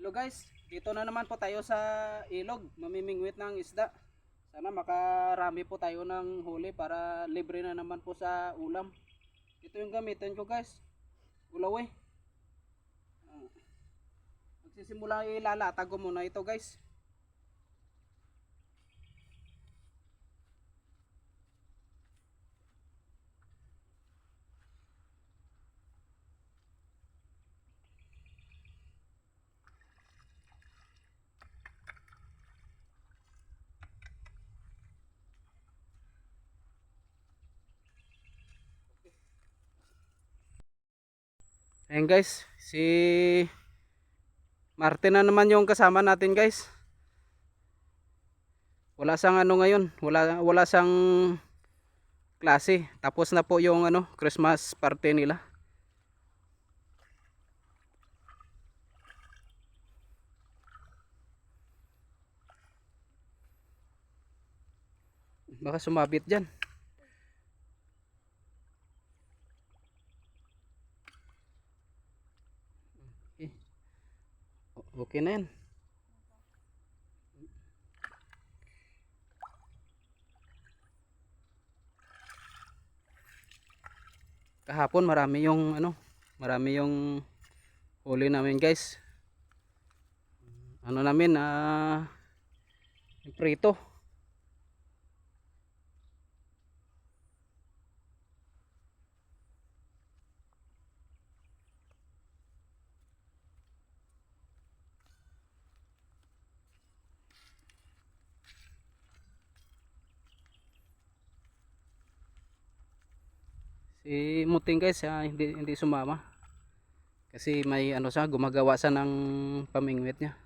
Hello guys, dito na naman po tayo sa ilog, mamimingwit ng isda. Sana makarami po tayo ng huli para libre na naman po sa ulam. Ito yung gamitin ko guys, ulaw eh. Ah, Magsisimula ilalatag ko muna ito guys. Ayan guys, si Martin na naman yung kasama natin guys. Wala sang ano ngayon, wala sang klase. Tapos na po yung Christmas party nila. Baka sumabit diyan. Okay na yan. Kahapon marami yung huli namin guys. Namin prito. Si Muting guys, hindi sumama. Kasi may gumagawa sa ng pamingwit niya.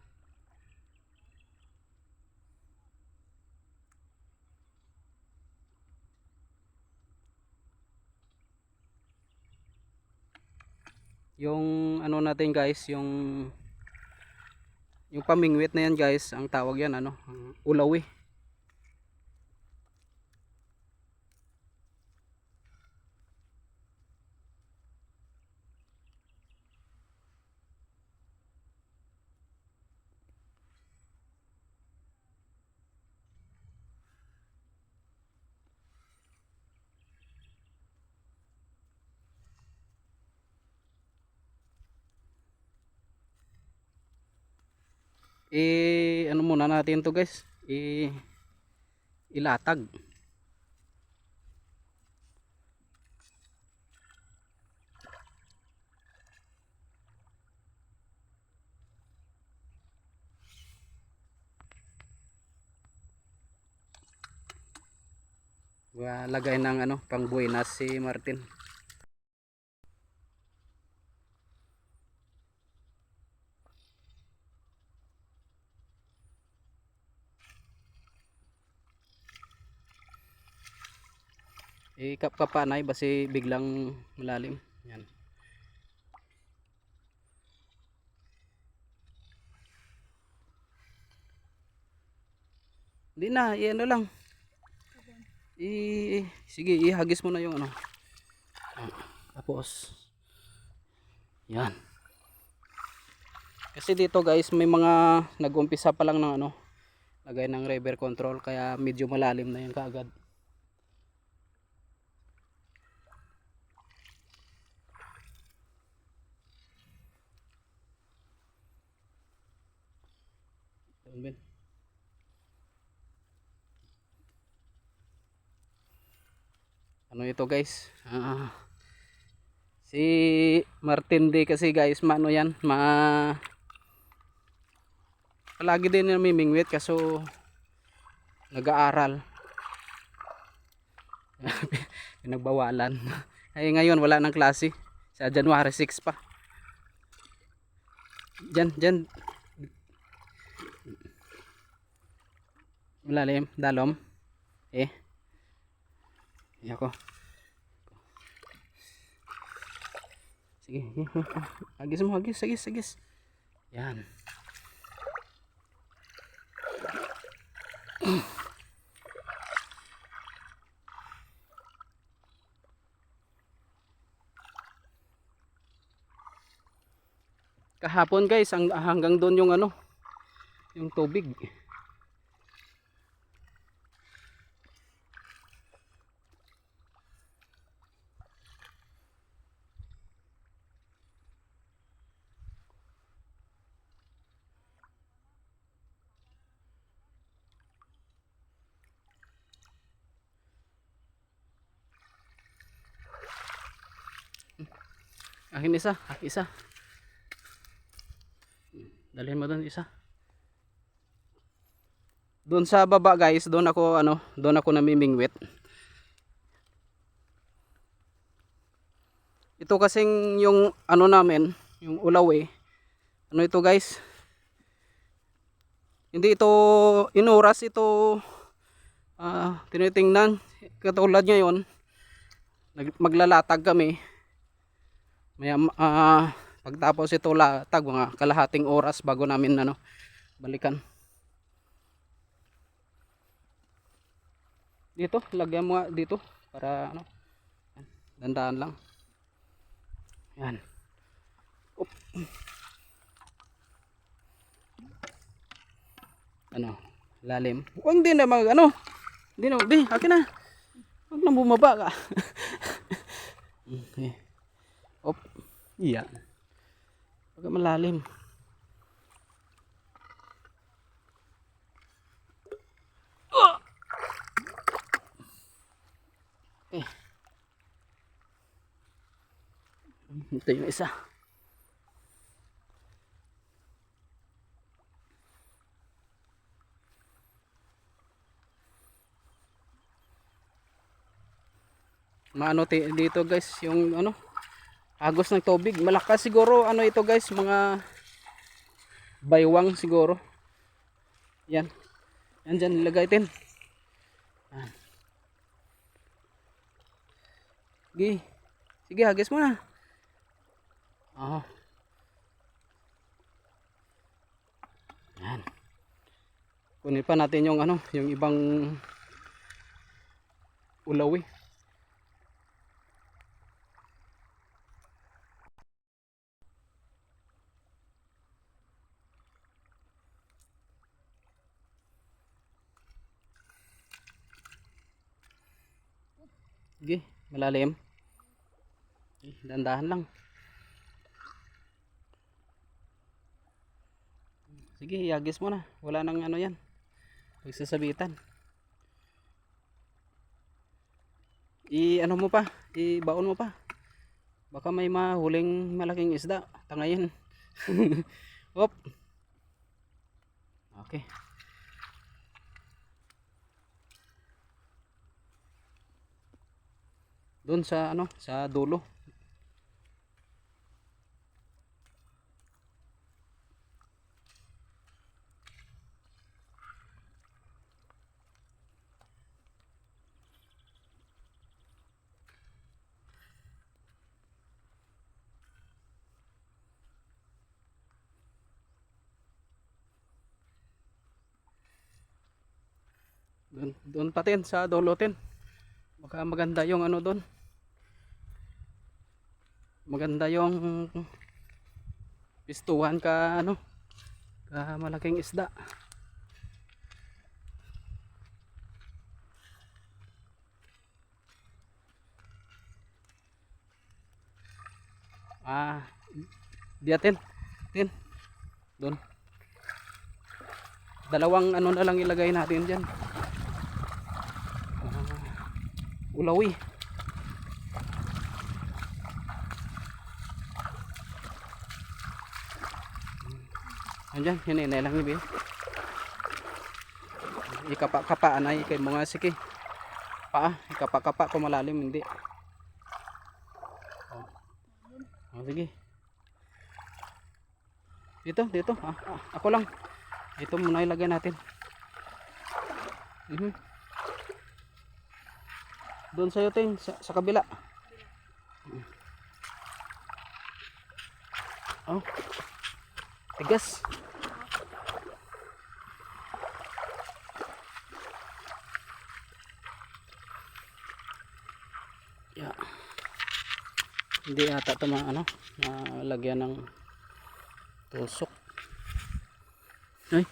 Yung natin guys, yung pamingwit na yan guys, ang tawag yan ulawi. Muna natin to guys, ilatag. Lagay ng pangbuenas si Martin. Kapanay basi biglang malalim. Yan. Hindi na, lang. Sige, ihagis mo na yung tapos yan. Kasi dito guys, may mga nag-umpisa pa lang ng lagay ng river control, kaya medyo malalim na yan kaagad. Ito guys, si Martin D kasi guys, yan, palagi din namimingwit kaso nag-aaral. Pinagbawalan. Ay ngayon wala nang klase, sa January 6 pa. Diyan malalim, dalom. Ako. Sige. Hagis mo, hagis. Yan. Kahapon guys, hanggang doon yung ano, yung tubig. Akin isa, isa. Dalhin mo doon isa. Doon sa baba guys, doon ako namimingwit. Ito kasing yung ano namin, yung ulaw eh. Ano ito guys? Hindi ito inuras, ito tinitingnan. Katulad ngayon, maglalatag kami. Maya pagtapos ito latag, mga kalahating oras bago namin balikan. Dito, lagyan mo dito para dandaan lang. Yan. Op. Lalim. Huwag din na hindi na, akin na. Huwag na bumaba ka. Okay. Op. Iya. Huwag malalim. Okay. Ito yung isa. Dito guys, yung agos ng tubig. Malakas siguro ito guys, mga baywang siguro. Yan. Yan dyan nilagay din. Sige. Sige, hagis mo na. Yan. Kunin pa natin yung yung ibang ulaw eh. Sige, malalim. Dandahan lang. Sige, iagis mo na. Wala nang yan. Pagsasabitan. Mo pa, ibaon mo pa. Baka may mahuling malaking isda. Tangayin. Hop. Okay. Doon sa sa dulo. Doon patin sa dulo tin. Baka maganda yung doon. Maganda yung pistuhan ka ka malaking isda. Diatin. Tin. Doon. Dalawang na lang ilagay natin diyan. Ulawi. Andiyan, hinay lang ibi. Ikapa-kapaan ay kay mga sige. Ikapa-kapa kung malalim hindi. Sige. Dito. Ako lang. Ito muna ilagay natin. Doon sa'yo ting sa kabila. Tigas. Yeah. Hindi ata ito malagyan ng Tusok. Ay.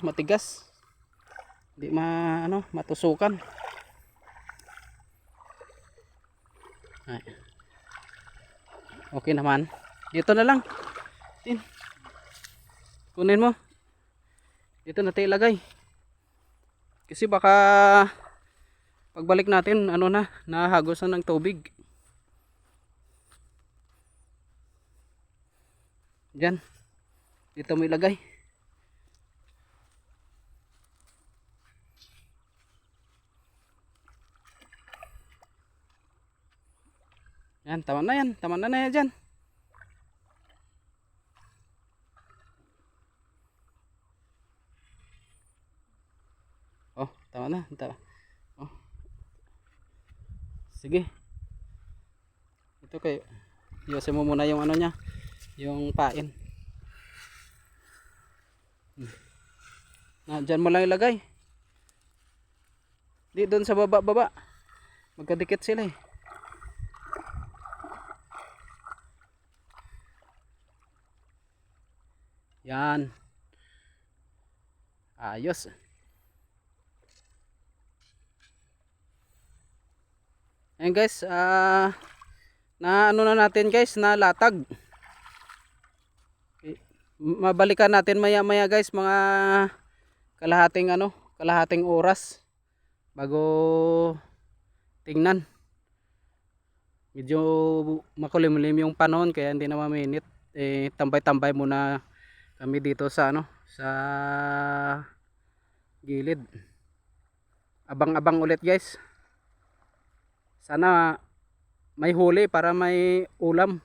Matigas. Hindi matusukan. Ay. Okay naman. Dito na lang. Tin. Kunin mo. Dito natin ilagay. Kasi baka pagbalik natin nahagos na ng tubig. Diyan. Dito mo ilagay. Yan, tama na yan. Tama na yan dyan. Oh, tama na. Oh. Sige. Ito kayo. Iwasin mo muna yung niya. Yung pain. Dyan mo lang ilagay. Di doon sa baba. Magkadikit sila eh. Yan. Ayos. Ayan guys, na natin guys, na latag. Mabalikan natin maya guys, mga kalahating oras bago tingnan. Medyo makulimlim yung panahon kaya hindi na maminit. Tambay-tambay muna kami dito sa sa gilid. Abang-abang ulit guys. Sana may huli para may ulam.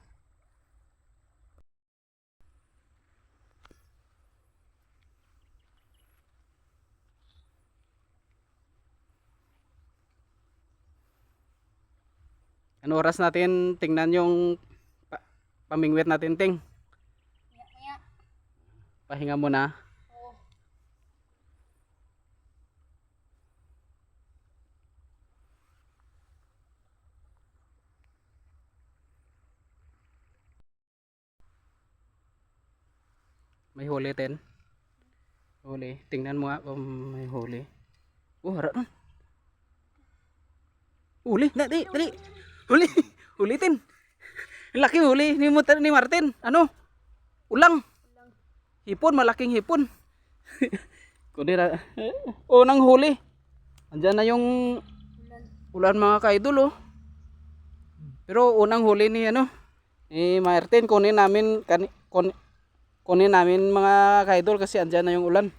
Ano oras natin tingnan yung pamingwit natin, Ting? Pahinga muna. Oo. May huli, Ten. Huli. Tingnan mo nga kung may huli. Oh, harap na. Huli, dali. Huli. Ulitin. Laki huli ni Martin. Ulang. Hipon, malaking hipon. Kundi na. Unang huli. Andiyan na yung ulan mga kaidol, oh. Pero unang huli ni Martin, kunin namin mga kaidol kasi andyan na yung ulan.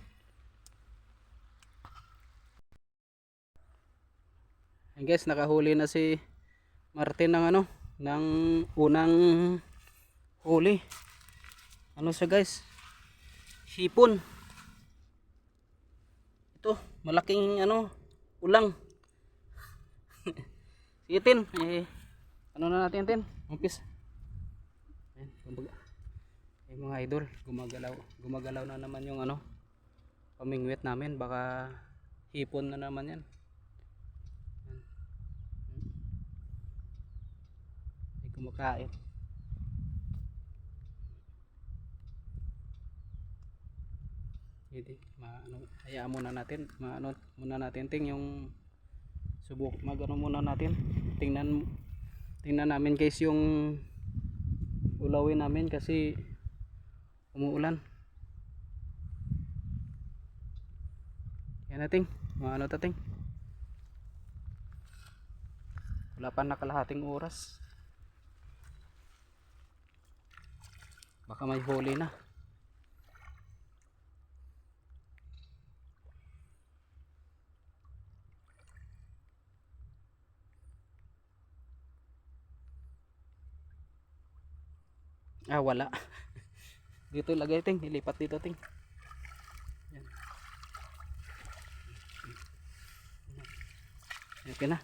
And guys, nakahuli na si Martin ng ng unang huli. Siya guys? Hipon. Ito, malaking ulang. Sige, Tin. Na natin, Tin? Umpis. Ayan, kumbaga. Mga idol, gumagalaw na naman yung pamingwit namin. Baka hipon na naman yan. Ay kumakain. Hindi, hayaan muna natin, muna natin Ting yung muna natin. Tingnan namin guys yung ulawin namin kasi umuulan. Yan natin, Ting. Wala pa nakalahating oras. Baka may huli na. Wala. Dito ilagay, Ting. Ilipat dito, Ting. Yan. Okay na.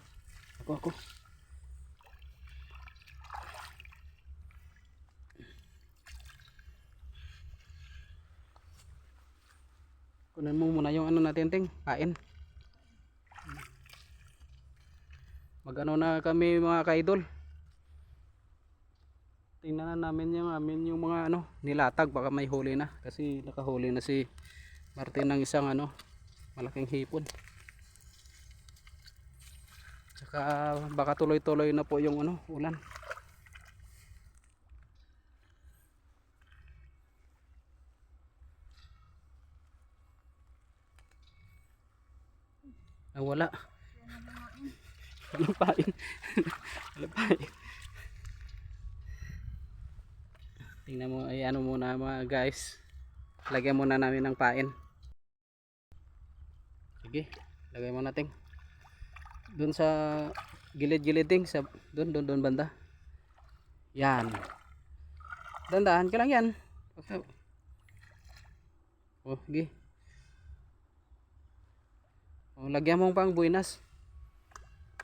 Ako. Kunan mo muna yung natin, Ting. Kain. Na kami mga kaidol. tingnan na namin yung mga ano, nilatag, baka may huli na kasi nakahuli na si Martin ng isang ano, malaking hipon. Tsaka baka tuloy-tuloy na po yung ano, ulan. Ah, wala. Walang pain. Walang pain. Tingnan mo, ay ano muna mga guys. Lagyan muna namin ng pain. Sige, lagay mo natin. Doon sa gilid-gilid ding, sa doon banda. Yan. Dandahan ka lang yan. Okay. Oh, sige. Oh, lagyan mo pang buinas.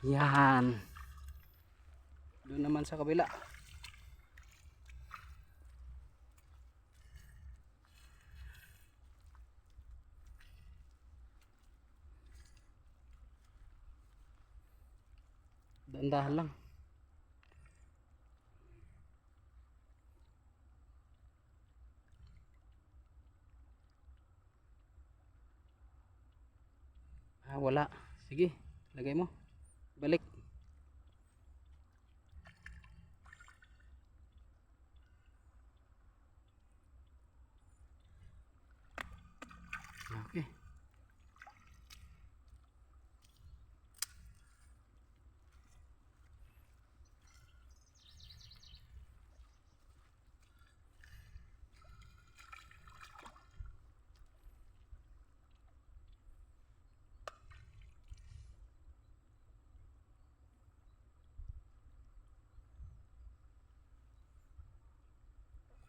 Yan. Doon naman sa kabila. Dandahan lang. Ah, wala. Sige, lagay mo. Balik. Okay.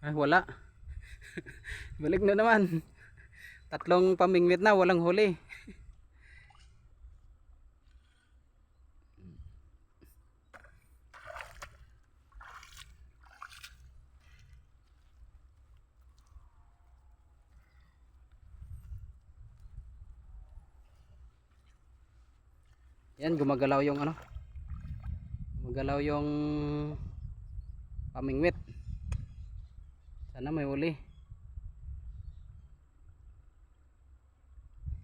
Ah, wala. Balik na naman. Tatlong pamingwit na, walang huli. Yan, gumagalaw yung ano. Gumagalaw yung pamingwit. Sana may huli.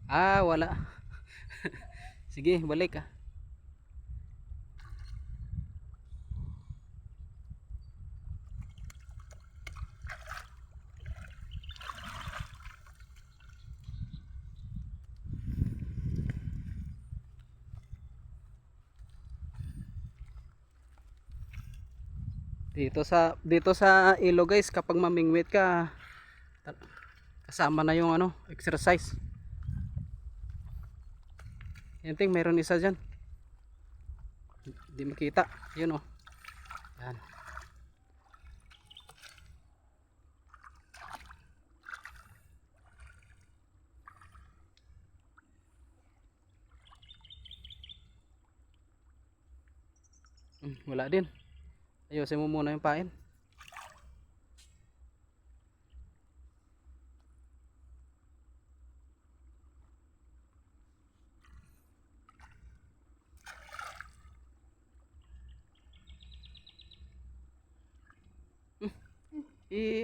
Ah, wala. Sige, balik ah. Dito sa ilo guys, kapag mamingwit ka, kasama na yung ano, exercise. Yan ting, mayroon isa diyan. Hindi makita. Yun oh. Yan. Wala din. Ayusin mo muna yung pain.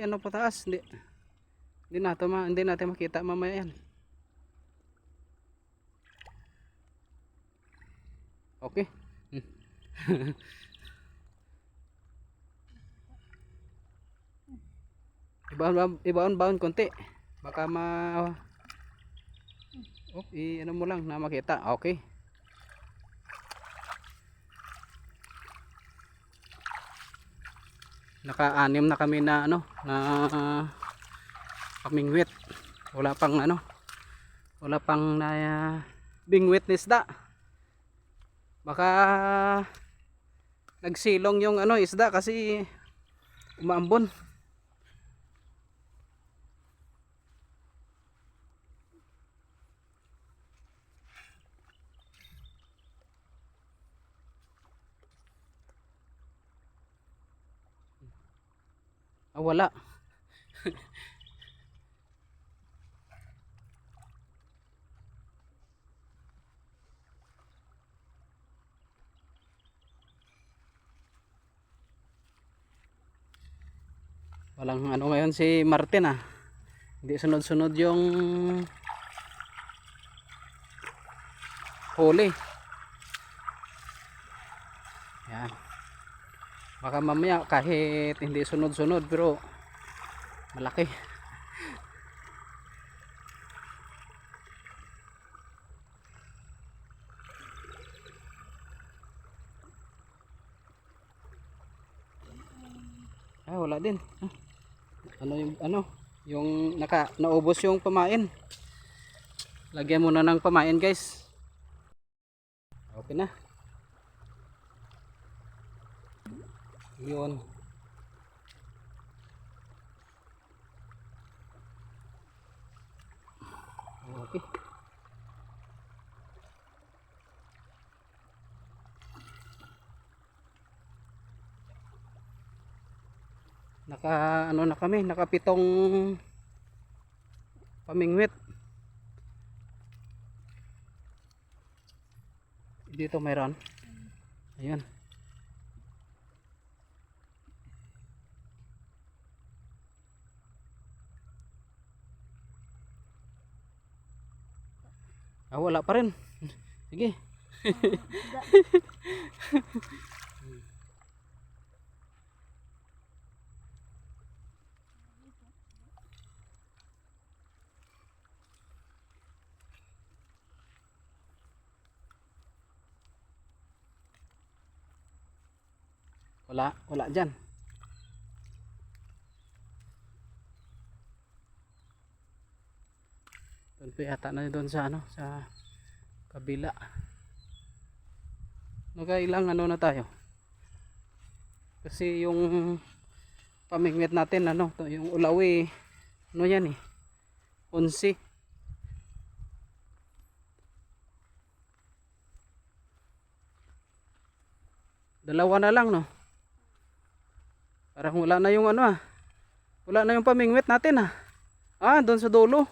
Ano pa taas? Hindi natin makita mamaya yan. Okay. Ibaon konti. Baka ano mo lang na makita. Okay. Naka-anim na kami na ano, na pamingwit. Wala pang ano. Wala pang na bingwit na isda. Baka nagsilong yung ano isda kasi umaambon. Ah, wala. Walang ano ngayon si Martin ah. Hindi sunod-sunod yung huli. Yan. Baka mamaya kahit hindi sunod-sunod pero malaki. Ah, wala din. Ano yung naubos yung pamain. Lagyan muna ng pamain, guys. Okay na. Yun. Okay. Ano na kami, nakapitong pamingwit. Dito mayroon. Ayun. Ah, wala pa rin. Sige. Wala dyan. Doon pa yata na doon sa sa kabila. Nakailang ano na tayo. Kasi yung pamingwit natin yung ulawi yan 11. Dalawa na lang Parang wala na yung wala na yung pamingwit natin doon sa dulo.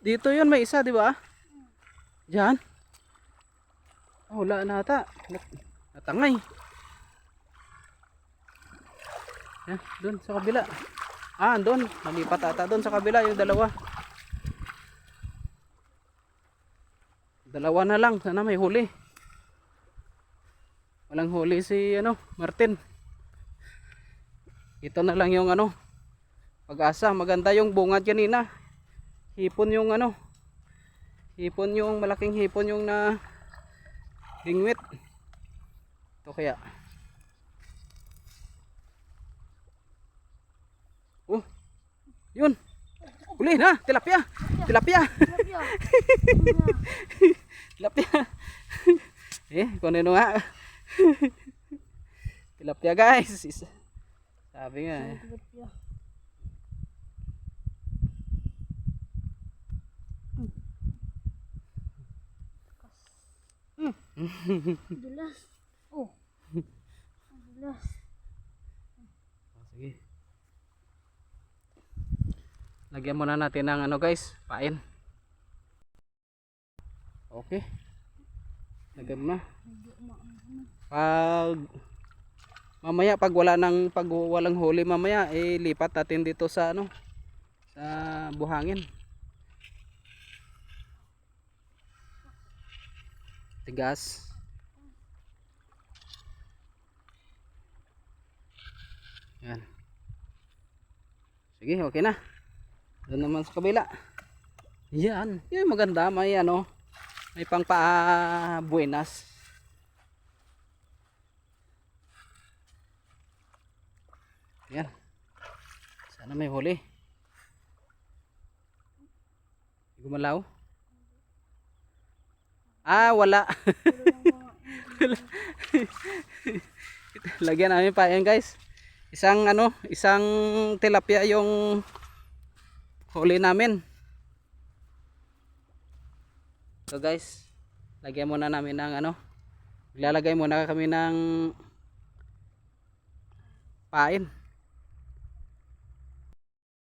Dito yun may isa, di ba? Diyan. Oh, wala na ata. Natangay. Doon sa kabila. Doon. Nalipat ata doon sa kabila yung dalawa. Dalawa na lang. Sana may huli. Walang huli si Martin. Ito na lang yung pag-asa. Maganda yung bungad kanina. Hipon yung hipon yung malaking hipon yung na bingwit. Ito kaya. Oh. Yun. Huli na, tilapia. Tilapia. Tilapia. Kunin mo nga. Tilapia, guys. Sabi nga. Dulas. Oh. Dulas. Sige. Lagyan muna natin ng guys, pain. Okay. Lagyan mo na. Mamaya pag walang huli mamaya lipat natin dito sa sa buhangin. Tigas. Yan. Sige, okay na. Doon naman sa kabila. Yan. Yan maganda. May may pang buenas. Yan. Sana may huli. Gumalaw. Wala. Lagyan namin pa yan, guys. Isang tilapia yung huli namin. So guys, lagyan muna namin ng Lalagay muna kami ng pain.